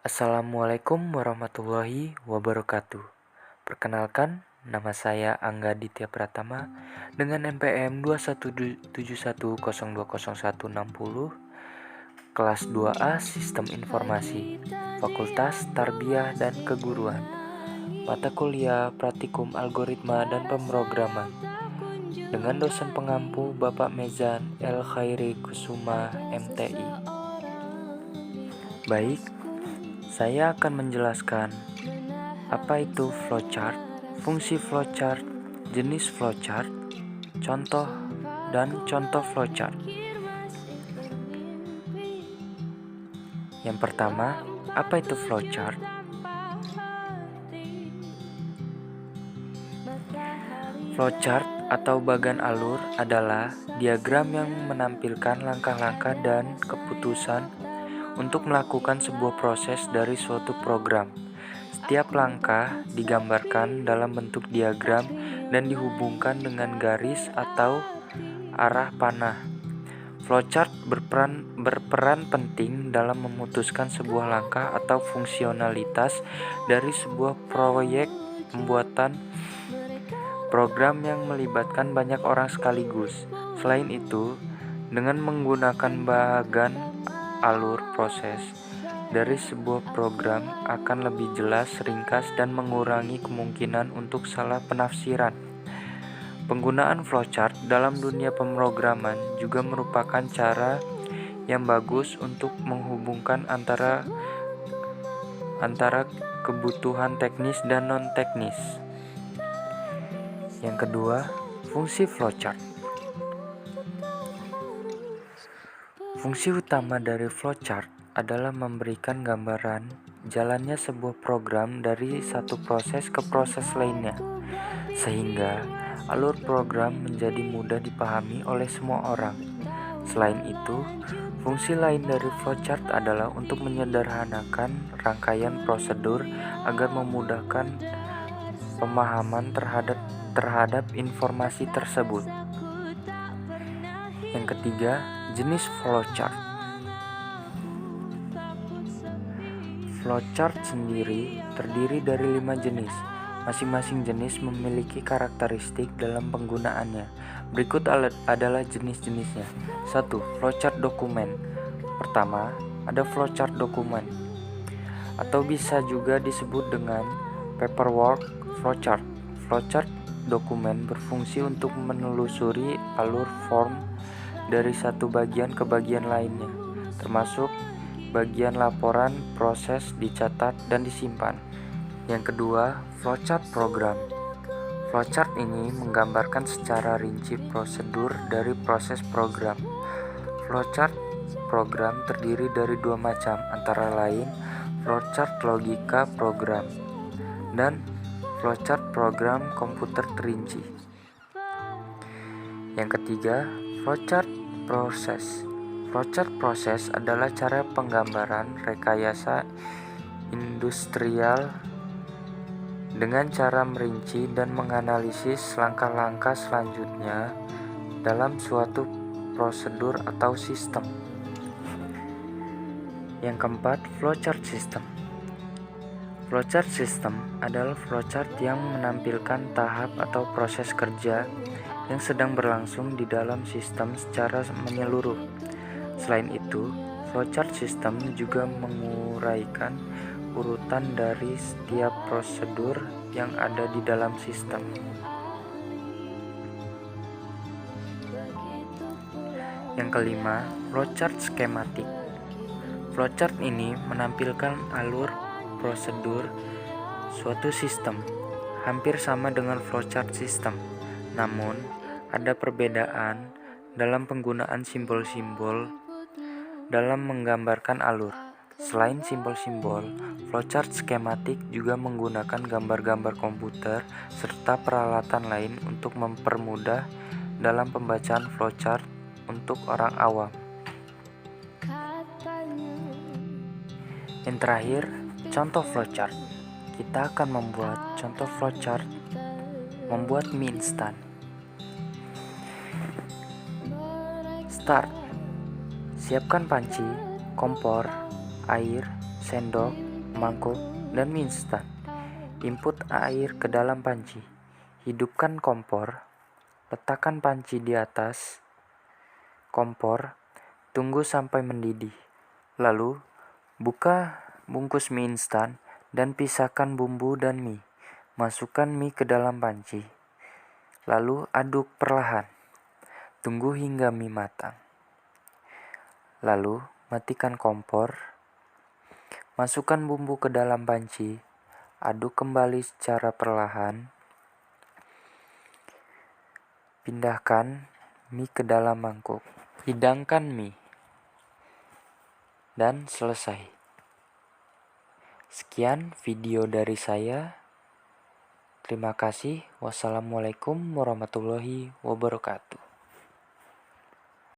Assalamualaikum warahmatullahi wabarakatuh. Perkenalkan, nama saya Angga Ditya Pratama dengan NPM 21710200160, kelas 2A Sistem Informasi, Fakultas Tarbiyah dan Keguruan, mata kuliah Praktikum Algoritma dan Pemrograman, dengan dosen pengampu Bapak Mezan El Khairi Kusuma MTI. Baik, saya akan menjelaskan apa itu flowchart, fungsi flowchart, jenis flowchart, contoh, dan contoh flowchart. Yang pertama, apa itu flowchart? Flowchart atau bagan alur adalah diagram yang menampilkan langkah-langkah dan keputusan untuk melakukan sebuah proses dari suatu program. Setiap langkah digambarkan dalam bentuk diagram dan dihubungkan dengan garis atau arah panah. Flowchart berperan penting dalam memutuskan sebuah langkah atau fungsionalitas dari sebuah proyek pembuatan program yang melibatkan banyak orang sekaligus. Selain itu, dengan menggunakan bagan alur proses dari sebuah program akan lebih jelas, ringkas, dan mengurangi kemungkinan untuk salah penafsiran. Penggunaan flowchart dalam dunia pemrograman juga merupakan cara yang bagus untuk menghubungkan antara kebutuhan teknis dan non-teknis. Yang kedua, fungsi flowchart. Fungsi utama dari flowchart adalah memberikan gambaran jalannya sebuah program dari satu proses ke proses lainnya, sehingga alur program menjadi mudah dipahami oleh semua orang. Selain itu, fungsi lain dari flowchart adalah untuk menyederhanakan rangkaian prosedur agar memudahkan pemahaman terhadap informasi tersebut. Yang ketiga, jenis flowchart. Flowchart sendiri terdiri dari 5 jenis. Masing-masing jenis memiliki karakteristik dalam penggunaannya. Berikut adalah jenis-jenisnya. 1. Flowchart dokumen. Pertama, ada flowchart dokumen, atau bisa juga disebut dengan paperwork flowchart. Flowchart dokumen berfungsi untuk menelusuri alur form dari satu bagian ke bagian lainnya, termasuk bagian laporan proses dicatat dan disimpan. Yang kedua, flowchart program. Flowchart ini menggambarkan secara rinci prosedur dari proses program. Flowchart program terdiri dari 2 macam, antara lain flowchart logika program dan flowchart program komputer terinci. Yang ketiga, flowchart proses. Flowchart proses adalah cara penggambaran rekayasa industrial dengan cara merinci dan menganalisis langkah-langkah selanjutnya dalam suatu prosedur atau sistem. Yang keempat, flowchart system. Flowchart system adalah flowchart yang menampilkan tahap atau proses kerja yang sedang berlangsung di dalam sistem secara menyeluruh. Selain itu, flowchart system juga menguraikan urutan dari setiap prosedur yang ada di dalam sistem. Yang kelima, flowchart skematik. Flowchart ini menampilkan alur prosedur suatu sistem, hampir sama dengan flowchart sistem. Namun, ada perbedaan dalam penggunaan simbol-simbol dalam menggambarkan alur. Selain simbol-simbol, flowchart skematik juga menggunakan gambar-gambar komputer serta peralatan lain untuk mempermudah dalam pembacaan flowchart untuk orang awam. Yang terakhir, contoh flowchart. Kita akan membuat contoh flowchart membuat mie instan. Start. Siapkan panci, kompor, air, sendok, mangkuk, dan mie instan. Input air ke dalam panci. Hidupkan kompor. Letakkan panci di atas kompor. Tunggu sampai mendidih. Lalu, buka bungkus mie instan dan pisahkan bumbu dan mie. Masukkan mie ke dalam panci. Lalu aduk perlahan. Tunggu hingga mie matang. Lalu, matikan kompor. Masukkan bumbu ke dalam panci. Aduk kembali secara perlahan. Pindahkan mie ke dalam mangkuk. Hidangkan mie. Dan selesai. Sekian video dari saya. Terima kasih. Wassalamualaikum warahmatullahi wabarakatuh.